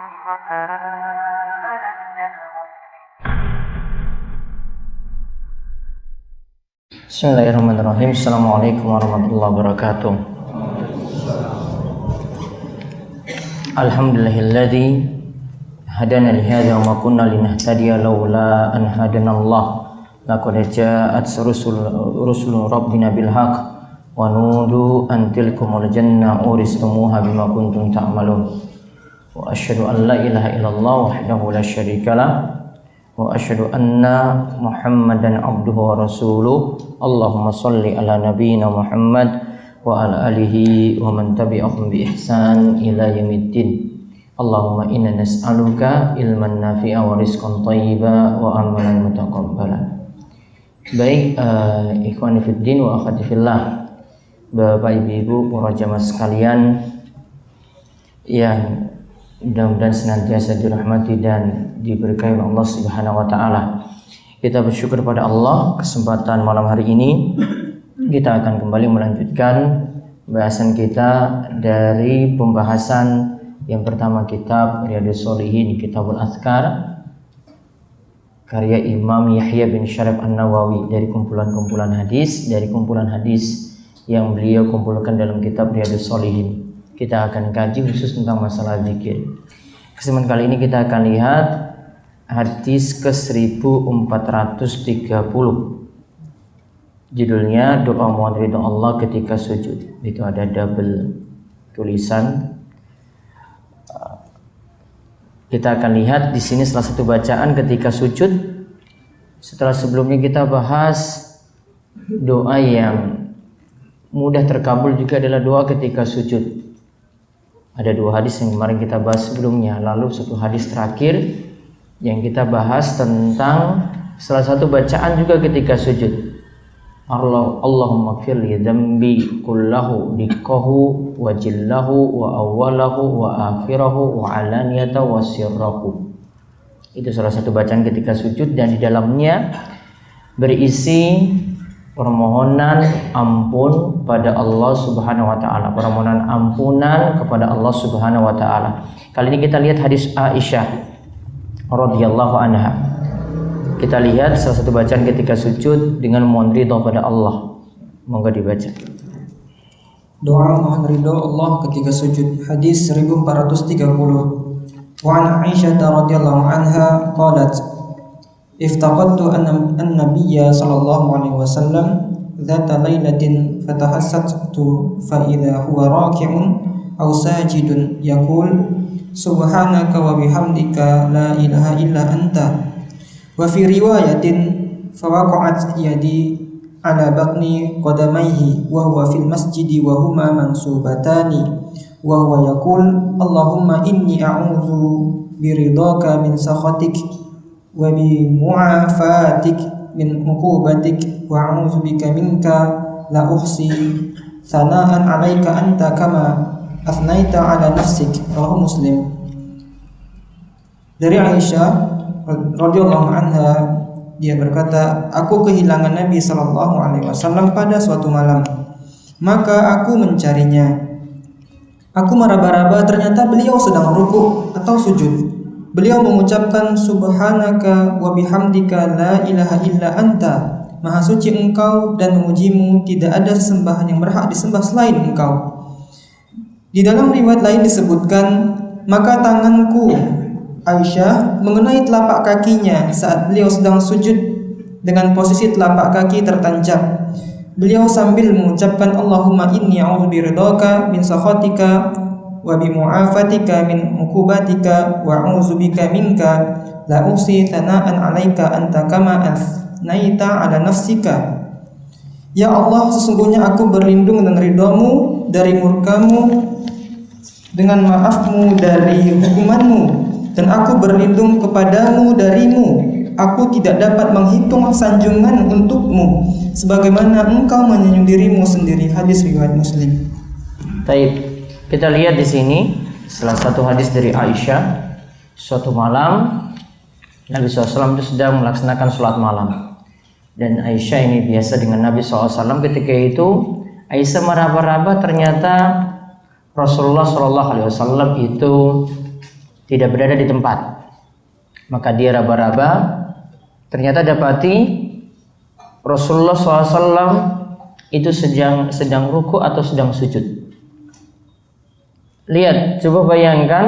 Bismillahirrahmanirrahim. Assalamualaikum warahmatullahi wabarakatuh. Alhamdulillahilladzi hadana li hadza wa ma kunna linahtadiya laula an hadanallah. Laqad ja'at rusul rabbina bil haqq wa nudu an tilkumul janna uristumuha bima kuntum ta'malun. Wa asyhadu an la ilaha illallah wahdahu la syarikalah wa asyhadu anna Muhammadan abduhu wa rasuluh. Allahumma shalli ala nabiyyina Muhammad wa ala alihi wa man tabi'ahum bi ihsan ila yaumiddin. Allahumma inna nas'aluka ilman nafi'a wa rizqan thayyiba wa amalan mutaqabbala. Baik, ikhwani fid din wa akhwati fillah, Bapak Ibu para jamaah sekalian yang mudah-mudahan senantiasa dirahmati dan diberkahi oleh Allah Subhanahu wa taala. Kita bersyukur pada Allah, kesempatan malam hari ini kita akan kembali melanjutkan bahasan kita dari pembahasan yang pertama, kitab Riyadhus Shalihin, Kitabul Azkar karya Imam Yahya bin Syaraf An-Nawawi, dari kumpulan hadis yang beliau kumpulkan dalam kitab Riyadhus Shalihin. Kita akan kaji khusus tentang masalah zikir. Kesempatan kali ini kita akan lihat hadis ke-1430. Judulnya doa mohon ridha Allah ketika sujud. Itu ada double tulisan. Kita akan lihat di sini salah satu bacaan ketika sujud. Setelah sebelumnya kita bahas doa yang mudah terkabul juga adalah doa ketika sujud. Ada dua hadis yang kemarin kita bahas sebelumnya. Lalu satu hadis terakhir yang kita bahas tentang salah satu bacaan juga ketika sujud. Allahumma gfirli dzambi kullahu dikkahu wa jillahu wa awwalahu wa akhirahu wa alaniyatahu wa sirrahu. Itu salah satu bacaan ketika sujud, dan di dalamnya berisi permohonan ampun pada Allah Subhanahu wa taala, permohonan ampunan kepada Allah Subhanahu wa taala. Kali ini kita lihat hadis Aisyah radhiyallahu anha. Kita lihat salah satu bacaan ketika sujud dengan mohon ridha pada Allah. Monggo dibaca. Doa mohon ridha Allah ketika sujud. Hadis 1430. Wa an Aisyah radhiyallahu anha qalat iftaqadtu an-nabiyya sallallahu alaihi wasallam dzata lailatin fatahassatu fa idza huwa raki'un aw sajidun yaqul subhanaka wa bihamdika la ilaha illa anta. Wa fi riwayatin fawaqa'at yadi ala batni qadamayhi wa huwa fil masjidi wa huma mansubatani wa huwa yaqul Allahumma inni a'udzu biridhaka min sakhatik wa bi mu'afatik min uqubatik wa a'udzu bika minka la uhsi thana'an 'alaika anta kama athnaita 'ala nafsik. Rawahu Muslim. Dari Aisyah radhiyallahu anha, dia berkata, aku kehilangan Nabi sallallahu alaihi wasallam pada suatu malam. Maka aku mencarinya. Aku meraba-raba, ternyata beliau sedang rukuk atau sujud. Beliau mengucapkan subhanaka wa bihamdika la ilaha illa anta. Maha suci engkau dan memujimu, tidak ada sesembahan yang berhak disembah selain engkau. Di dalam riwayat lain disebutkan, maka tanganku Aisyah mengenai telapak kakinya saat beliau sedang sujud dengan posisi telapak kaki tertancap. Beliau sambil mengucapkan Allahumma inni a'udzu biridhaka min sakhatika wa bi mu'afatika min uqubatika wa a'udzu bika minka la uhsi thana'an 'alaika anta kama athnaita 'ala nafsika. Ya Allah, sesungguhnya aku berlindung dengan ridhamu dari murkamu, dengan maafmu dari hukumanmu, dan aku berlindung kepadamu darimu. Aku tidak dapat menghitung sanjungan untukmu sebagaimana engkau menyanjung dirimu sendiri. Hadis riwayat Muslim. Baik, kita lihat di sini salah satu hadis dari Aisyah. Suatu malam Nabi SAW itu sedang melaksanakan sholat malam, dan Aisyah ini biasa dengan Nabi SAW. Ketika itu Aisyah meraba-raba, ternyata Rasulullah SAW itu tidak berada di tempat. Maka dia raba-raba, ternyata dapati Rasulullah SAW itu sedang ruku atau sedang sujud. Lihat, coba bayangkan,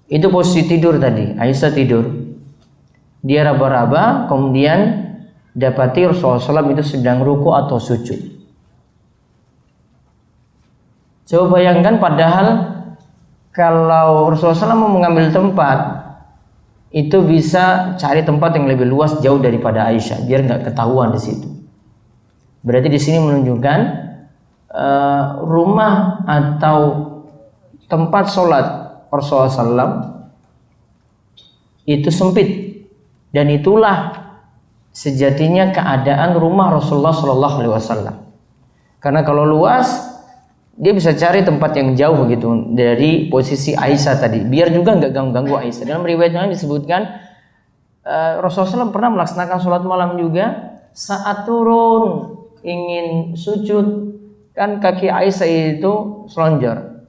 itu posisi tidur tadi, Aisyah tidur. Dia raba-raba, kemudian dapati Rasulullah SAW itu sedang ruku atau sujud. Coba bayangkan, padahal kalau Rasulullah SAW mau mengambil tempat, itu bisa cari tempat yang lebih luas jauh daripada Aisyah, biar nggak ketahuan di situ. Berarti di sini menunjukkan rumah atau tempat sholat Rasulullah SAW itu sempit, dan itulah sejatinya keadaan rumah Rasulullah SAW. Karena kalau luas, dia bisa cari tempat yang jauh begitu dari posisi Aisyah tadi, biar juga nggak ganggu Aisyah. Dalam riwayat lain disebutkan Rasulullah SAW pernah melaksanakan sholat malam juga, saat turun ingin sujud, kan kaki Aisyah itu selonjor,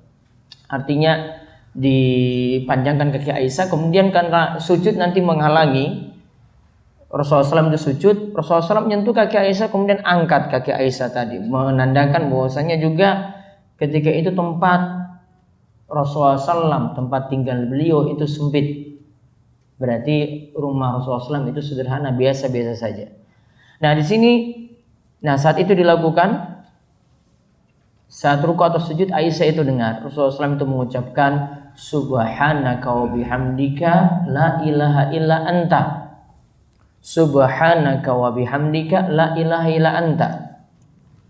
artinya dipanjangkan kaki Aisyah, kemudian karena sujud nanti menghalangi Rasulullah SAW itu sujud, Rasulullah SAW menyentuh kaki Aisyah, kemudian angkat kaki Aisyah tadi, menandakan bahwasanya juga ketika itu tempat Rasulullah SAW, tempat tinggal beliau itu sempit. Berarti rumah Rasulullah SAW itu sederhana, biasa-biasa saja. Nah di sini, saat itu dilakukan, saat ruku atau sujud, Aisyah itu dengar Rasulullah SAW itu mengucapkan Subhanaka wa bihamdika la ilaha illa anta. Subhanaka wa bihamdika la ilaha illa anta.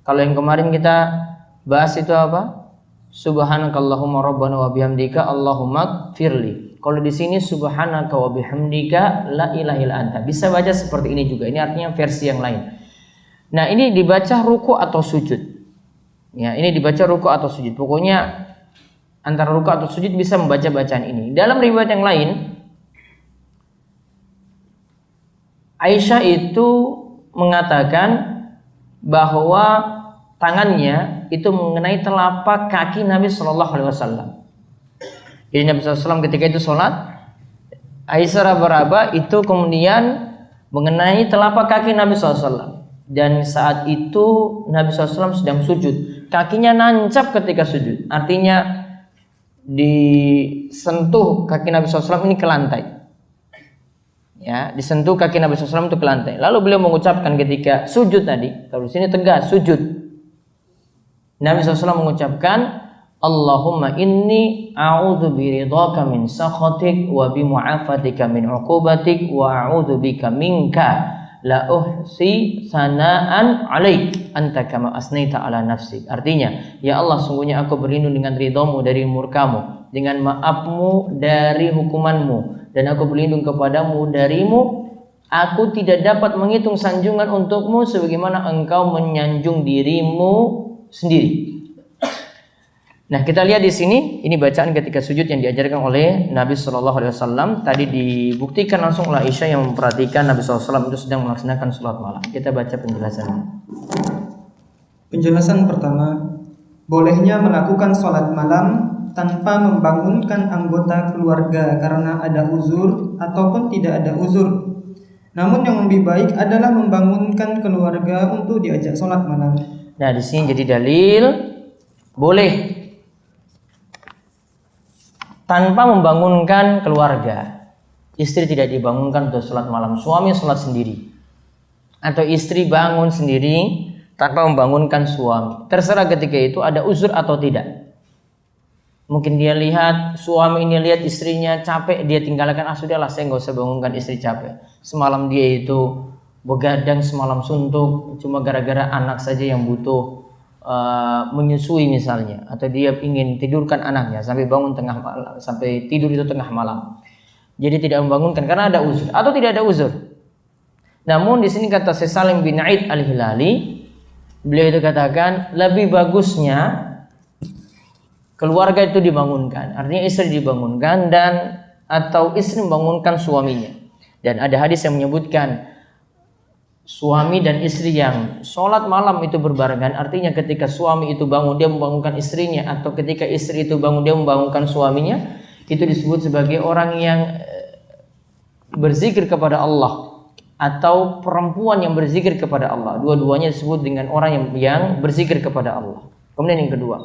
Kalau yang kemarin kita bahas itu apa? Subhanakallahumma rabbana wa bihamdika Allahumma firli. Kalau di sini subhanaka wa bihamdika la ilaha illa anta. Bisa baca seperti ini juga. Ini artinya versi yang lain. Nah, ini dibaca ruku atau sujud. Ya, ini dibaca ruku atau sujud. Pokoknya antara ruku atau sujud bisa membaca bacaan ini. Dalam riwayat yang lain, Aisyah itu mengatakan bahwa tangannya itu mengenai telapak kaki Nabi Shallallahu Alaihi Wasallam. Jadi Nabi SAW ketika itu sholat, Aisyah raba-raba itu kemudian mengenai telapak kaki Nabi SAW. Dan saat itu Nabi SAW sedang sujud, kakinya nancap ketika sujud, artinya disentuh kaki Nabi SAW ini ke lantai. Ya, disentuh kaki Nabi SAW itu ke lantai. Lalu beliau mengucapkan ketika sujud tadi, kalau di sini tegas sujud, Nabi SAW mengucapkan Allahumma inni a'udzu biridhaka min sakhatik wa bi mu'afatika min 'uqubatik wa a'udzu bika minka la uhsi sana'an 'alaik anta kama asnaita 'ala nafsik. Artinya, ya Allah, sungguhnya aku berlindung dengan ridhamu dari murkamu, dengan maafmu dari hukumanmu, dan aku berlindung kepadamu darimu. Aku tidak dapat menghitung sanjungan untukmu sebagaimana engkau menyanjung dirimu sendiri. Nah, kita lihat di sini, ini bacaan ketika sujud yang diajarkan oleh Nabi Shallallahu Alaihi Wasallam. Tadi dibuktikan langsung oleh Aisyah yang memperhatikan Nabi SAW itu sedang melaksanakan sholat malam. Kita baca penjelasannya. Penjelasan pertama, bolehnya melakukan sholat malam tanpa membangunkan anggota keluarga karena ada uzur ataupun tidak ada uzur. Namun yang lebih baik adalah membangunkan keluarga untuk diajak sholat malam. Nah, di sini jadi dalil boleh tanpa membangunkan keluarga. Istri tidak dibangunkan untuk sholat malam, suami sholat sendiri, atau istri bangun sendiri tanpa membangunkan suami. Terserah ketika itu ada uzur atau tidak. Mungkin dia lihat suami ini lihat istrinya capek, dia tinggalkan, sudahlah saya nggak usah bangunkan istri capek. Semalam dia itu begadang, semalam suntuk cuma gara-gara anak saja yang butuh menyusui misalnya, atau dia ingin tidurkan anaknya sampai bangun tengah malam, sampai tidur itu tengah malam. Jadi tidak membangunkan karena ada uzur atau tidak ada uzur. Namun di sini kata Syekh Salim bin Aid Al-Hilali, beliau itu katakan lebih bagusnya keluarga itu dibangunkan, artinya istri dibangunkan dan atau istri membangunkan suaminya. Dan ada hadis yang menyebutkan suami dan istri yang sholat malam itu berbarengan, artinya ketika suami itu bangun dia membangunkan istrinya, atau ketika istri itu bangun dia membangunkan suaminya, itu disebut sebagai orang yang berzikir kepada Allah atau perempuan yang berzikir kepada Allah. Dua-duanya disebut dengan orang yang berzikir kepada Allah. Kemudian yang kedua.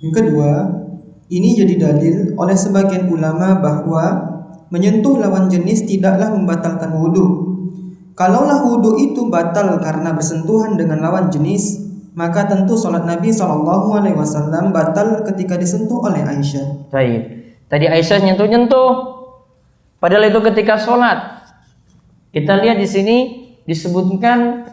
Yang kedua, ini jadi dalil oleh sebagian ulama bahwa menyentuh lawan jenis tidaklah membatalkan wudu. Kalaulah wudu itu batal karena bersentuhan dengan lawan jenis, maka tentu salat Nabi SAW batal ketika disentuh oleh Aisyah. Baik. Tadi Aisyah nyentuh-nyentuh. Padahal itu ketika sholat. Kita lihat di sini disebutkan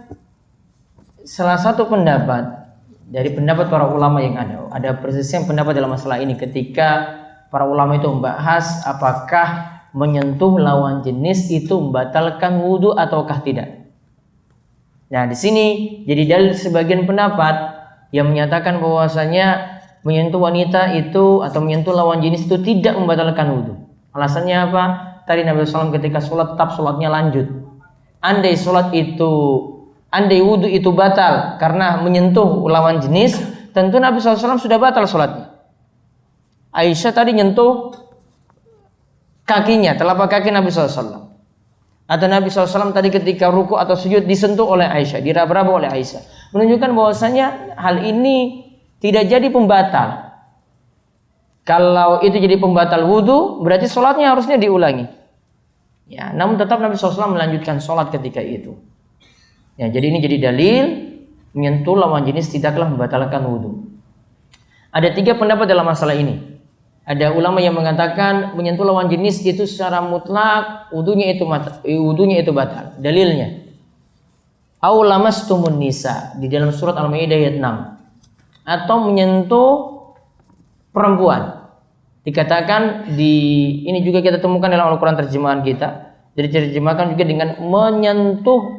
salah satu pendapat dari pendapat para ulama yang ada. Ada persisnya pendapat dalam masalah ini ketika para ulama itu membahas apakah menyentuh lawan jenis itu membatalkan wudu ataukah tidak. Nah, di sini jadi dalil sebagian pendapat yang menyatakan bahwasanya menyentuh wanita itu atau menyentuh lawan jenis itu tidak membatalkan wudu. Alasannya apa? Tadi Nabi SAW ketika sholat tetap sholatnya lanjut. Andai wudu itu batal karena menyentuh lawan jenis, tentu Nabi SAW sudah batal sholatnya. Aisyah tadi nyentuh kakinya, telapak kaki Nabi SAW. Atau Nabi SAW tadi ketika ruku atau sujud disentuh oleh Aisyah, diraba-raba oleh Aisyah. Menunjukkan bahwasanya hal ini tidak jadi pembatal. Kalau itu jadi pembatal wudu, berarti sholatnya harusnya diulangi. Ya, namun tetap Nabi SAW melanjutkan sholat ketika itu. Ya, jadi ini jadi dalil menyentuh lawan jenis tidaklah membatalkan wudu. Ada 3 pendapat dalam masalah ini. Ada ulama yang mengatakan menyentuh lawan jenis itu secara mutlak wudunya itu batal. Dalilnya, aw lamastumun nisa di dalam surat Al-Maidah ayat 6, atau menyentuh perempuan. Dikatakan ini juga kita temukan dalam Al-Quran terjemahan kita. Jadi terjemahkan juga dengan menyentuh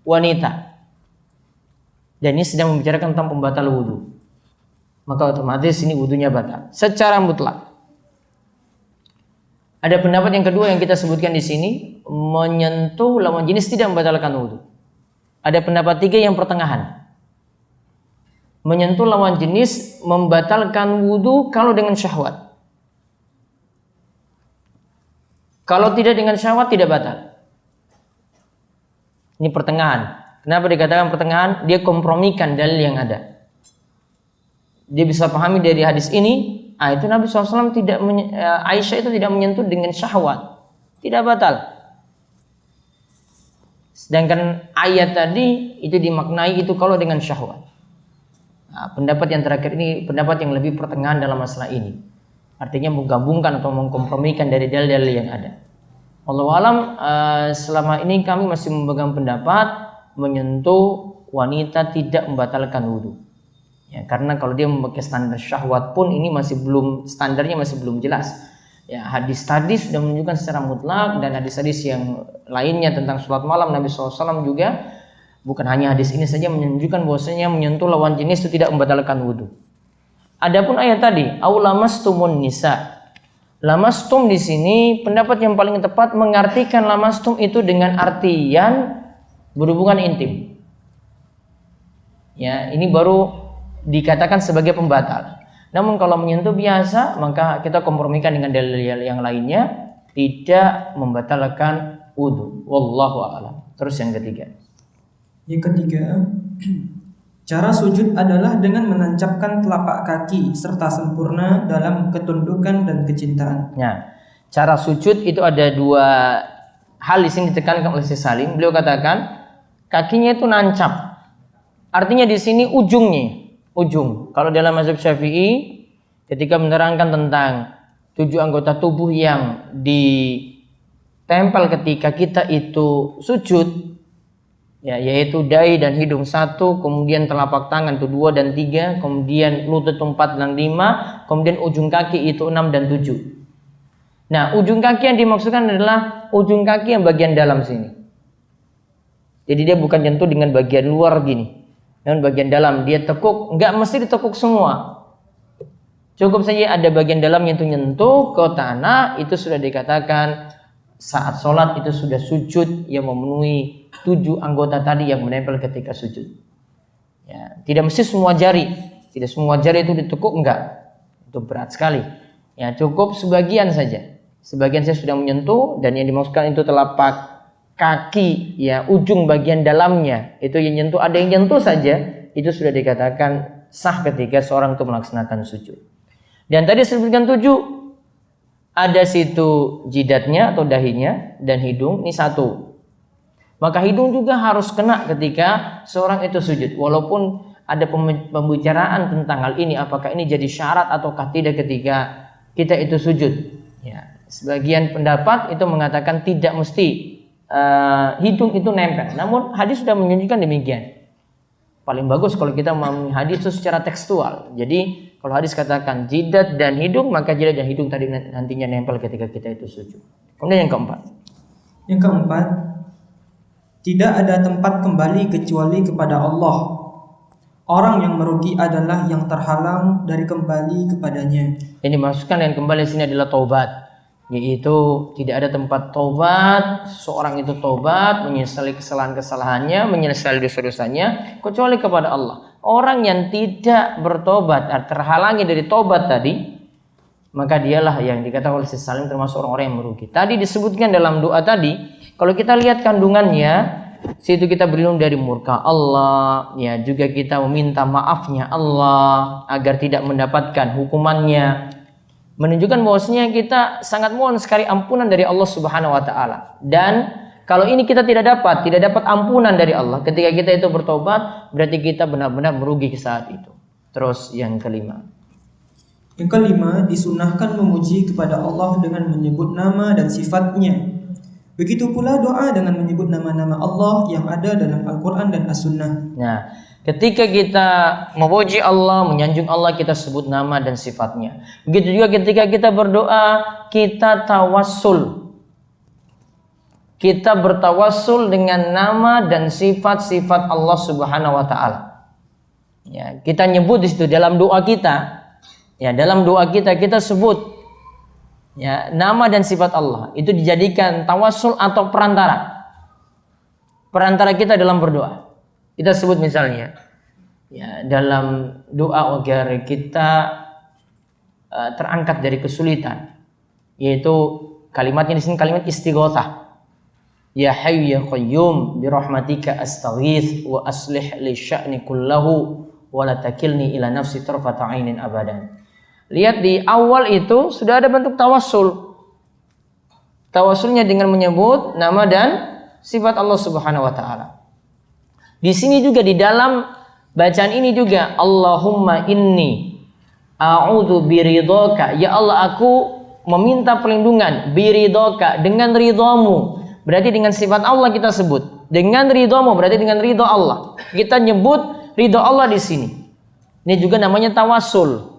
wanita. Dan ini sedang membicarakan tentang pembatal wudu. Maka otomatis ini wudunya batal secara mutlak. Ada pendapat yang kedua yang kita sebutkan di sini, menyentuh lawan jenis tidak membatalkan wudu. Ada pendapat 3 yang pertengahan. Menyentuh lawan jenis membatalkan wudu kalau dengan syahwat. Kalau tidak dengan syahwat tidak batal. Ini pertengahan. Kenapa dikatakan pertengahan? Dia kompromikan dalil yang ada. Dia bisa pahami dari hadis ini, itu Nabi SAW Aisyah itu tidak menyentuh dengan syahwat, tidak batal. Sedangkan ayat tadi itu dimaknai itu kalau dengan syahwat. Nah, pendapat yang terakhir ini pendapat yang lebih pertengahan dalam masalah ini. Artinya menggabungkan atau mengkompromikan dari dalil-dalil yang ada. Wallahu alam, selama ini kami masih memegang pendapat menyentuh wanita tidak membatalkan wudu. Ya, karena kalau dia memakai standar syahwat pun ini standarnya masih belum jelas. Ya, hadis tadi sudah menunjukkan secara mutlak, dan hadis-hadis yang lainnya tentang sholat malam Nabi SAW juga bukan hanya hadis ini saja menunjukkan bahwasanya menyentuh lawan jenis itu tidak membatalkan wudu. Adapun ayat tadi, aw lamastumun nisa. Lamastum di sini pendapat yang paling tepat mengartikan lamastum itu dengan artian berhubungan intim. Ya, ini baru dikatakan sebagai pembatal. Namun kalau menyentuh biasa, maka kita kompromikan dengan dalil yang lainnya, tidak membatalkan wudu. Wallahu a'lam. Terus yang ketiga. Yang ketiga, cara sujud adalah dengan menancapkan telapak kaki serta sempurna dalam ketundukan dan kecintaan. Nah, cara sujud itu ada 2 hal di sini ditekankan oleh Syekh Salim. Beliau katakan kakinya itu nancap. Artinya di sini ujung. Kalau dalam mazhab Syafi'i ketika menerangkan tentang 7 anggota tubuh yang ditempel ketika kita itu sujud, ya, yaitu dahi dan hidung 1, kemudian telapak tangan itu 2 dan 3, kemudian lutut 4 dan 5, kemudian ujung kaki itu 6 dan 7. Nah, ujung kaki yang dimaksudkan adalah ujung kaki yang bagian dalam sini. Jadi dia bukan nyentuh dengan bagian luar gini, namun bagian dalam dia tekuk. Enggak mesti ditekuk semua, cukup saja ada bagian dalam nyentuh ke tanah, itu sudah dikatakan saat sholat itu sudah sujud yang memenuhi 7 anggota tadi yang menempel ketika sujud. Ya, tidak mesti semua jari, tidak semua jari itu ditekuk, enggak, itu berat sekali. Ya, cukup sebagian saja. Sebagian saya sudah menyentuh dan yang dimaksudkan itu telapak kaki, ya, ujung bagian dalamnya. Itu yang nyentuh, ada yang nyentuh saja, itu sudah dikatakan sah ketika seorang itu melaksanakan sujud. Dan tadi sebutkan 7, ada situ jidatnya atau dahinya dan hidung, ini 1. Maka hidung juga harus kena ketika seorang itu sujud. Walaupun ada pembicaraan tentang hal ini, apakah ini jadi syarat ataukah tidak ketika kita itu sujud. Ya, sebagian pendapat itu mengatakan tidak mesti hidung itu nempel. Namun hadis sudah menunjukkan demikian. Paling bagus kalau kita memahami hadis itu secara tekstual. Jadi kalau hadis katakan jidat dan hidung, maka jidat dan hidung tadi nantinya nempel ketika kita itu sujud. Kemudian yang keempat. Yang keempat, tidak ada tempat kembali kecuali kepada Allah. Orang yang merugi adalah yang terhalang dari kembali kepadanya. Yang dimaksudkan dengan kembali sini adalah taubat. Yaitu tidak ada tempat taubat, seorang itu taubat, menyesali kesalahan-kesalahannya, menyesali dosa-dosanya, kecuali kepada Allah. Orang yang tidak bertobat, terhalangi dari tobat tadi, maka dialah yang dikatakan oleh Salim termasuk orang-orang yang merugi. Tadi disebutkan dalam doa tadi, kalau kita lihat kandungannya, situ kita berlindung dari murka Allah, ya, juga kita meminta maafnya Allah agar tidak mendapatkan hukumannya. Menunjukkan bahwasanya kita sangat mohon sekali ampunan dari Allah Subhanahu wa taala. Dan kalau ini kita tidak dapat ampunan dari Allah ketika kita itu bertobat, berarti kita benar-benar merugi saat itu. Terus yang kelima. Yang kelima, disunahkan memuji kepada Allah dengan menyebut nama dan sifatnya. Begitu pula doa dengan menyebut nama-nama Allah yang ada dalam Al-Quran dan As-Sunnah. Nah, ketika kita memuji Allah, menyanjung Allah, kita sebut nama dan sifatnya. Begitu juga ketika kita berdoa, kita tawassul. Kita bertawassul dengan nama dan sifat-sifat Allah Subhanahu wa taala. Ya, kita nyebut di situ dalam doa kita. Ya, dalam doa kita sebut, ya, nama dan sifat Allah. Itu dijadikan tawassul atau perantara kita dalam berdoa. Kita sebut misalnya, ya, dalam doa agar kita terangkat dari kesulitan, yaitu kalimatnya di sini kalimat istighotsah. Ya Hayyu ya Qayyum bi rahmatika astaghits wa aslih li sya'ni kullahu wa la takilni ila nafsi tarfata 'ainin abadan. Lihat di awal itu sudah ada bentuk tawassul. Tawassulnya dengan menyebut nama dan sifat Allah Subhanahu wa taala. Di sini juga di dalam bacaan ini juga Allahumma inni a'udzu biridhaka, ya Allah aku meminta perlindungan biridhaka, dengan ridhamu. Berarti dengan sifat Allah kita sebut. Dengan ridhamu berarti dengan ridha Allah. Kita nyebut ridha Allah di sini. Ini juga namanya tawassul.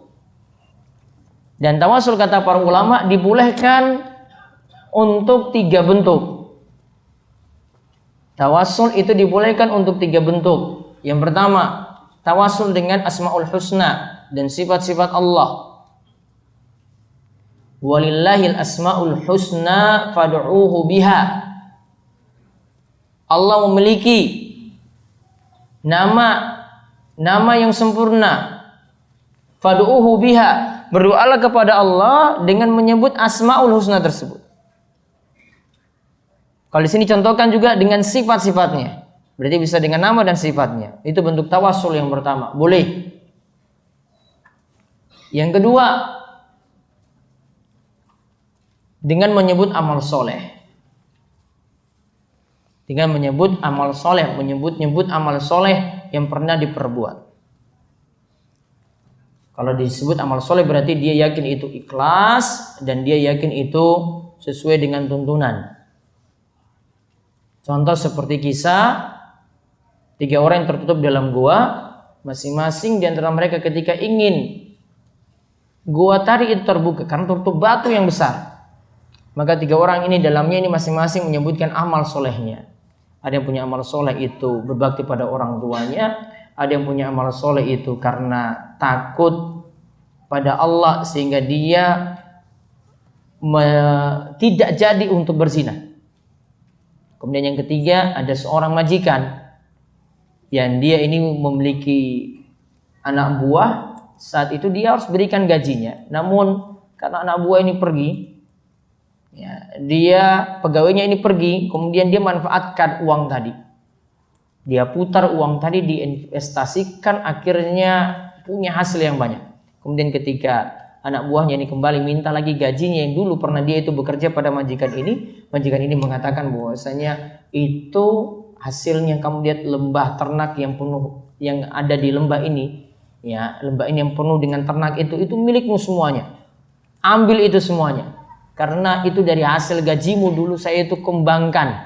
Dan tawassul kata para ulama dibolehkan untuk 3 bentuk. Tawassul itu dibolehkan untuk 3 bentuk. Yang pertama, tawassul dengan Asmaul Husna dan sifat-sifat Allah. Walillahil asmaul husna fad'uuhu biha. Allah memiliki nama yang sempurna. Fad'uuhu biha. Berdoalah kepada Allah dengan menyebut Asmaul Husna tersebut. Kalau di sini contohkan juga dengan sifat-sifatnya. Berarti bisa dengan nama dan sifatnya. Itu bentuk tawassul yang pertama. Boleh. Yang kedua, dengan menyebut amal soleh. Dengan menyebut amal soleh, menyebut amal soleh yang pernah diperbuat. Kalau disebut amal soleh berarti dia yakin itu ikhlas dan dia yakin itu sesuai dengan tuntunan. Contoh seperti kisah 3 orang yang tertutup dalam gua, masing-masing di antara mereka ketika ingin gua tadi itu terbuka karena tertutup batu yang besar. Maka 3 orang ini dalamnya ini masing-masing menyebutkan amal solehnya. Ada yang punya amal soleh itu berbakti pada orang tuanya, ada yang punya amal soleh itu karena takut pada Allah sehingga dia tidak jadi untuk berzina. Kemudian yang ketiga, ada seorang majikan yang dia ini memiliki anak buah, saat itu dia harus berikan gajinya. Namun karena anak buah ini pergi, ya, dia pegawainya ini pergi, kemudian dia manfaatkan uang tadi, dia putar uang tadi, diinvestasikan, akhirnya punya hasil yang banyak. Kemudian ketika anak buahnya ini kembali minta lagi gajinya yang dulu pernah dia itu bekerja pada majikan ini mengatakan bahwasanya itu hasilnya kamu lihat lembah ternak yang penuh yang ada di lembah ini, ya, lembah ini yang penuh dengan ternak itu milikmu semuanya. Ambil itu semuanya. Karena itu dari hasil gajimu dulu saya itu kembangkan.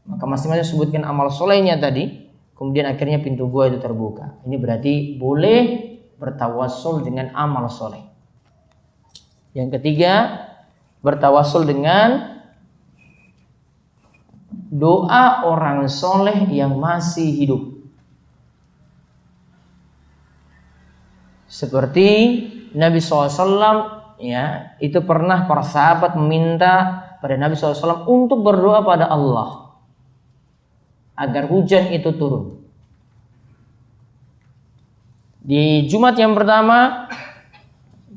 Maka masing-masing sebutkan amal solehnya tadi, kemudian akhirnya pintu gua itu terbuka. Ini berarti boleh bertawassul dengan amal soleh. Yang ketiga, bertawassul dengan doa orang soleh yang masih hidup. Seperti Nabi SAW, ya, itu pernah para sahabat meminta pada Nabi SAW untuk berdoa pada Allah agar hujan itu turun. Di Jumat yang pertama,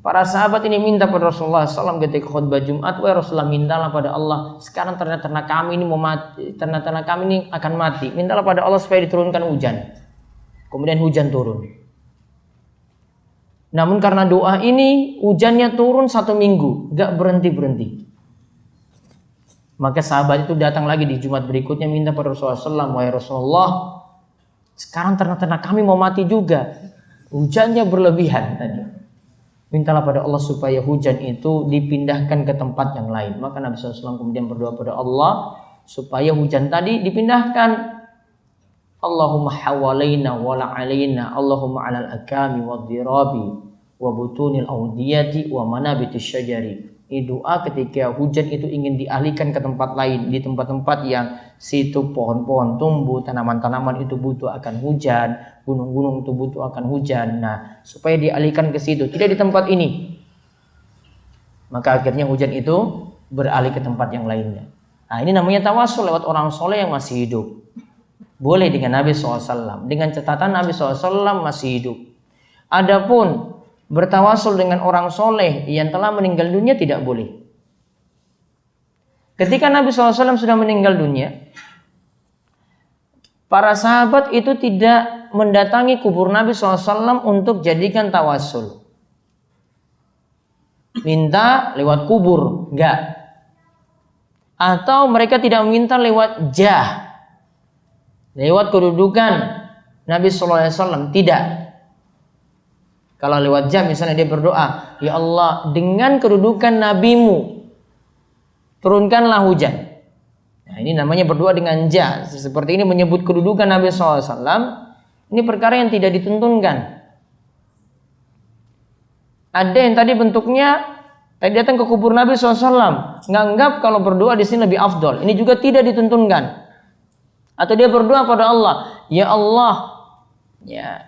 para sahabat ini minta pada Rasulullah SAW ketika khutbah Jumat, wahai Rasulullah, mintalah pada Allah, sekarang ternak kami ini mau mati, ternak kami ini akan mati. Mintalah pada Allah supaya diturunkan hujan. Kemudian hujan turun. Namun karena doa ini hujannya turun 1 minggu, gak berhenti-berhenti. Maka sahabat itu datang lagi di Jumat berikutnya minta pada Rasulullah SAW, wahai Rasulullah, sekarang ternak kami mau mati juga. Hujannya berlebihan tadi. Mintalah pada Allah supaya hujan itu dipindahkan ke tempat yang lain. Maka Nabi SAW kemudian berdoa pada Allah supaya hujan tadi dipindahkan. Allahumma hawalaina wala alaina, Allahumma alal akami wa dhirabi wa butunil awdiyati wa manabitis syajari. Ini doa ketika hujan itu ingin dialihkan ke tempat lain, di tempat-tempat yang situ pohon-pohon tumbuh, tanaman-tanaman itu butuh akan hujan, gunung-gunung itu butuh akan hujan. Nah, supaya dialihkan ke situ, tidak di tempat ini. Maka akhirnya hujan itu beralih ke tempat yang lainnya. Nah, ini namanya tawasul lewat orang soleh yang masih hidup. Boleh dengan Nabi SAW, dengan catatan Nabi SAW masih hidup. Adapun bertawasul dengan orang soleh yang telah meninggal dunia tidak boleh. Ketika Nabi SAW sudah meninggal dunia, para sahabat itu tidak mendatangi kubur Nabi SAW untuk jadikan tawasul. Minta lewat kubur, enggak. Atau mereka tidak meminta lewat jah, lewat kedudukan Nabi SAW, tidak. Kalau lewat jam misalnya dia berdoa, ya Allah dengan kedudukan nabimu turunkanlah hujan. Nah, ini namanya berdoa dengan jam. Seperti ini menyebut kedudukan Nabi SAW. Ini perkara yang tidak dituntunkan. Ada yang tadi bentuknya tadi datang ke kubur Nabi SAW, nganggap kalau berdoa di sini lebih afdol. Ini juga tidak dituntunkan. Atau dia berdoa pada Allah, ya Allah, ya.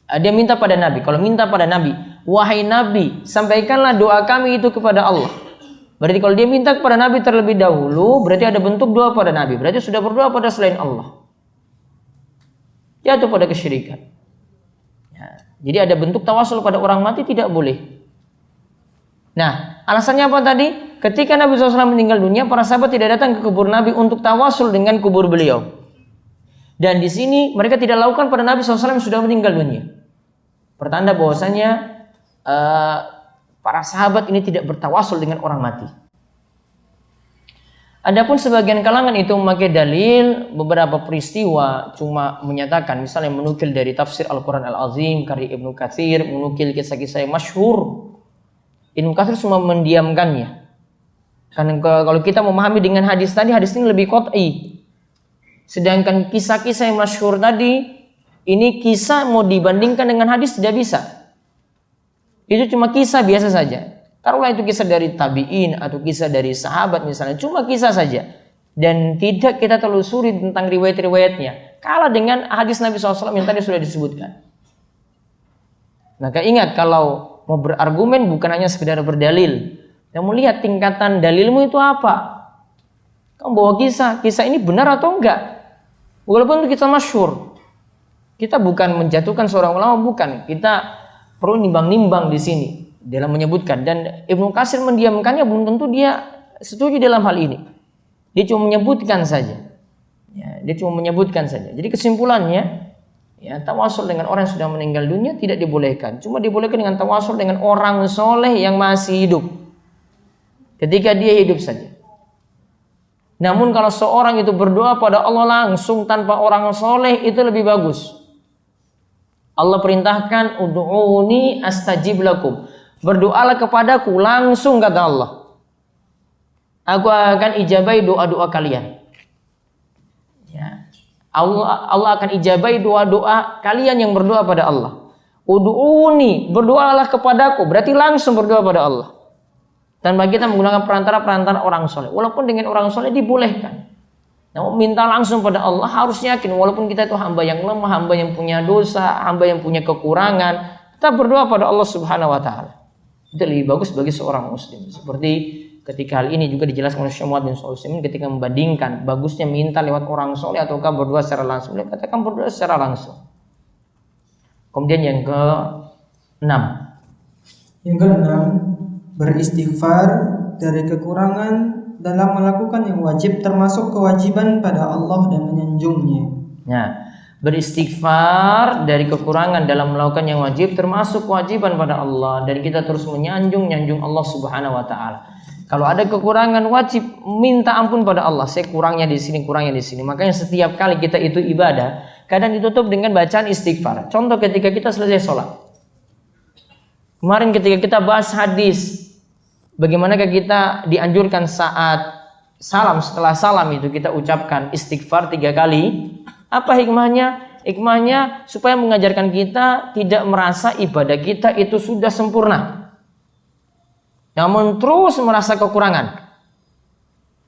Dia minta pada Nabi. Kalau minta pada Nabi, wahai Nabi, sampaikanlah doa kami itu kepada Allah. Berarti kalau dia minta kepada Nabi terlebih dahulu, berarti ada bentuk doa pada Nabi. Berarti sudah berdoa pada selain Allah. Jatuh pada kesyirikan. Ya, jadi ada bentuk tawasul pada orang mati tidak boleh. Nah, alasannya apa tadi? Ketika Nabi SAW meninggal dunia, para sahabat tidak datang ke kubur Nabi untuk tawasul dengan kubur beliau. Dan di sini mereka tidak lakukan pada Nabi SAW yang sudah meninggal dunia. Pertanda bahwasanya para sahabat ini tidak bertawasul dengan orang mati. Adapun sebagian kalangan itu memakai dalil beberapa peristiwa, cuma menyatakan, misalnya menukil dari tafsir Al-Quran Al-Azim karya Ibnu Katsir, menukil kisah-kisah yang masyhur. Ibnu Katsir cuma mendiamkannya. Karena kalau kita memahami dengan hadis tadi, hadis ini lebih qat'i. Sedangkan kisah-kisah yang masyhur tadi, ini kisah mau dibandingkan dengan hadis tidak bisa. Itu cuma kisah biasa saja. Taruhlah itu kisah dari tabi'in atau kisah dari sahabat misalnya, cuma kisah saja. Dan tidak kita telusuri tentang riwayat-riwayatnya. Kalah dengan hadis Nabi SAW yang tadi sudah disebutkan. Maka ingat, kalau mau berargumen bukan hanya sekedar berdalil. Kamu lihat tingkatan dalilmu itu apa. Kamu bawa kisah ini benar atau enggak. Walaupun itu kisah masyhur. Kita bukan menjatuhkan seorang ulama, bukan. Kita perlu nimbang-nimbang di sini. dalam menyebutkan, dan Ibnu Katsir mendiamkannya, belum tentu dia setuju dalam hal ini. Dia cuma menyebutkan saja. Ya, dia cuma menyebutkan saja. Jadi kesimpulannya, ya, tawasul dengan orang yang sudah meninggal dunia tidak dibolehkan. Cuma dibolehkan dengan tawasul dengan orang soleh yang masih hidup, ketika dia hidup saja. Namun kalau seorang itu berdoa pada Allah langsung tanpa orang soleh, itu lebih bagus. Allah perintahkan, ud'uni astajib lakum. Berdoalah kepadaku langsung, kata Allah. Aku akan ijabai doa-doa kalian. Ya. Allah akan ijabai doa-doa kalian yang berdoa pada Allah. Ud'uni, berdoalah kepadaku, berarti langsung berdoa pada Allah. Tanpa kita menggunakan perantara-perantara orang soleh. Walaupun dengan orang soleh dibolehkan. Namun minta langsung pada Allah, harus yakin walaupun kita itu hamba yang lemah, hamba yang punya dosa, hamba yang punya kekurangan, kita berdoa pada Allah Subhanahu wa taala. Itu lebih bagus bagi seorang muslim. Seperti ketika hal ini juga dijelaskan oleh Syekh Muhammad bin Shalih Al-Utsaimin ketika membandingkan bagusnya minta lewat orang soleh ataukah berdoa secara langsung. Beliau katakan berdoa secara langsung. Kemudian yang ke-6. Yang ke-6, beristighfar dari kekurangan dalam melakukan yang wajib, termasuk kewajiban pada Allah dan menyanjungnya. Nah, beristighfar dari kekurangan dalam melakukan yang wajib termasuk kewajiban pada Allah, dan kita terus menyanjung Allah Subhanahu wa taala. Kalau ada kekurangan wajib minta ampun pada Allah. Saya kurangnya di sini, kurangnya di sini. Makanya setiap kali kita itu ibadah, kadang ditutup dengan bacaan istighfar. Contoh ketika kita selesai sholat. Kemarin ketika kita bahas hadis, bagaimanakah kita dianjurkan saat salam, setelah salam itu kita ucapkan istighfar 3 kali. Apa hikmahnya? Hikmahnya supaya mengajarkan kita tidak merasa ibadah kita itu sudah sempurna, namun terus merasa kekurangan.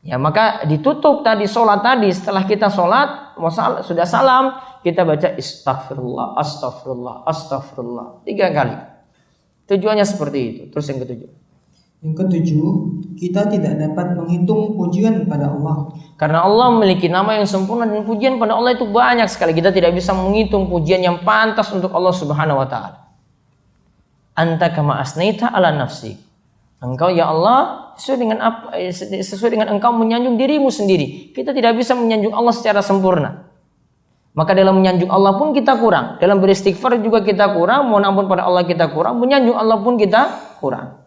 Ya, maka ditutup tadi sholat tadi, setelah kita sholat sudah salam, kita baca astagfirullah, astagfirullah, astagfirullah 3 kali. Tujuannya seperti itu. Terus yang ke-7. Yang ke-7, kita tidak dapat menghitung pujian pada Allah. Karena Allah memiliki nama yang sempurna dan pujian pada Allah itu banyak sekali. Kita tidak bisa menghitung pujian yang pantas untuk Allah Subhanahu wa taala. Anta kama asnaita ala nafsi. Engkau ya Allah sesuai dengan engkau menyanjung dirimu sendiri. Kita tidak bisa menyanjung Allah secara sempurna. Maka dalam menyanjung Allah pun kita kurang. Dalam beristighfar juga kita kurang. Mohon ampun pada Allah kita kurang. Menyanjung Allah pun kita kurang.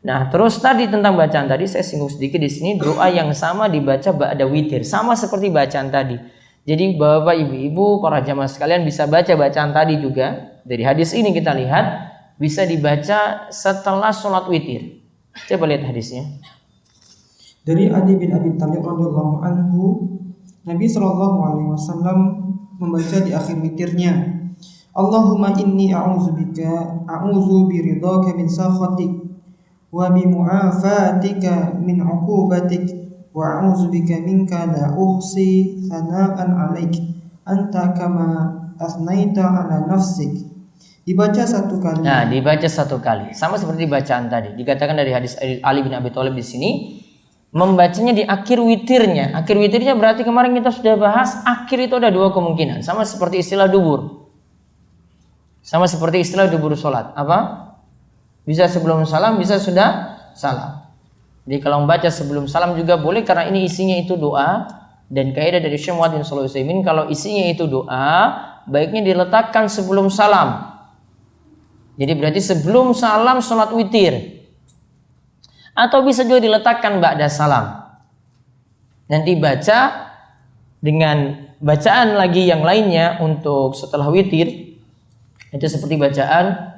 Nah, terus tadi tentang bacaan tadi saya singgung sedikit di sini, doa yang sama dibaca ba'da witir, sama seperti bacaan tadi. Jadi Bapak, Ibu-ibu, para jamaah sekalian bisa baca bacaan tadi juga. Dari hadis ini kita lihat bisa dibaca setelah sholat witir. Coba lihat hadisnya. Dari Ali bin Abi Thalib radhiyallahu anhu, Nabi sallallahu alaihi wasallam membaca di akhir witirnya, Allahumma inni a'udzu biridhaka min sakhatik wa bi mu'afatika min 'uqubatik wa a'udzu bika minka la uhsi thana'an 'alaik anta kama asnaita 'ala nafsik. Dibaca 1 kali. Nah, dibaca 1 kali. Sama seperti bacaan tadi. Dikatakan dari hadis Ali bin Abi Thalib di sini, membacanya di akhir witirnya. Akhir witirnya berarti kemarin kita sudah bahas, akhir itu ada 2 kemungkinan. Sama seperti istilah dubur. Sama seperti istilah dubur sholat. Apa? Bisa sebelum salam, bisa sudah salam. Jadi kalau membaca sebelum salam juga boleh, karena ini isinya itu doa. Dan kaidah dari Syekh Muhammad bin Shalih Al-Utsaimin, kalau isinya itu doa, baiknya diletakkan sebelum salam. Jadi berarti sebelum salam sholat witir. Atau bisa juga diletakkan ba'da salam. Nanti baca dengan bacaan lagi yang lainnya untuk setelah witir. Itu seperti bacaan,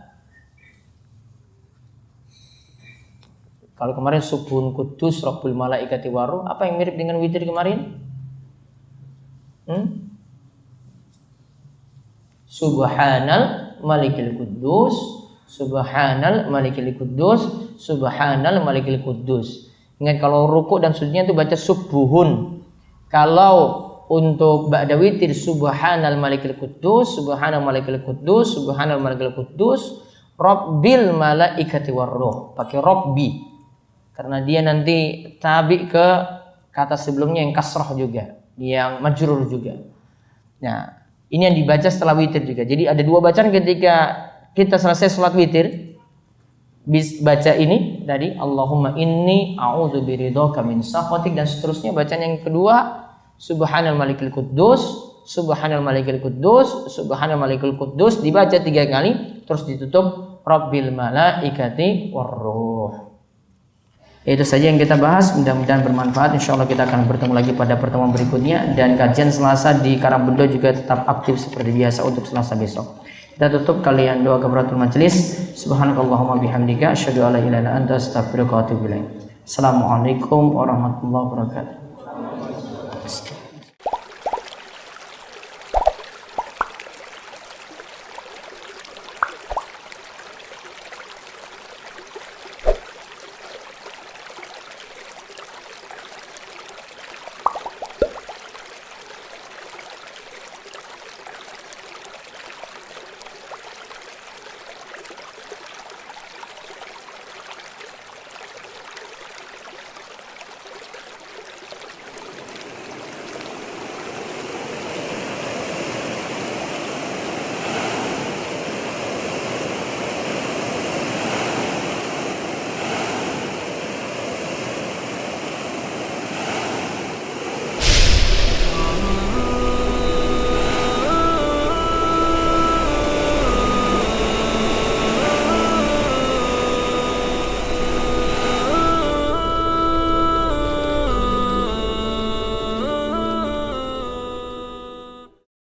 kalau kemarin Subhun Kudus Rabbul Malaikati Waruh, apa yang mirip dengan witir kemarin? Subhanal Malikil Kudus, Subhanal Malikil Kudus, Subhanal Malikil Kudus. Ingat kalau rukuk dan sujudnya itu baca subuhun. Kalau untuk ba'da witir Subhanal Malikil Kudus, Subhanal Malikil Kudus, Subhanal Malikil Kudus, Rabbil Malaikati Waruh. Pakai Rabbi. Karena dia nanti tabi ke kata sebelumnya yang kasrah juga, yang majrur juga. Nah, ini yang dibaca setelah witir juga. Jadi ada 2 bacaan ketika kita selesai sholat witir. baca ini tadi Allahumma inni a'udzu biridhaka min sakhatik, dan seterusnya. Bacaan yang kedua Subhanal Malikil Quddus, Subhanal Malikil Quddus, Subhanal Malikil Quddus, dibaca 3 kali, terus ditutup Rabbil Malaikati Warruh. Itu saja yang kita bahas, mudah-mudahan bermanfaat. Insyaallah kita akan bertemu lagi pada pertemuan berikutnya, dan kajian Selasa di Karangbedo juga tetap aktif seperti biasa untuk Selasa besok. Kita tutup kalian doa kafaratul majelis. Subhanakallahumma bihamdika asyhadu an la ilaha illa anta astaghfiruka wa atubu ilaik. Assalamualaikum warahmatullahi wabarakatuh.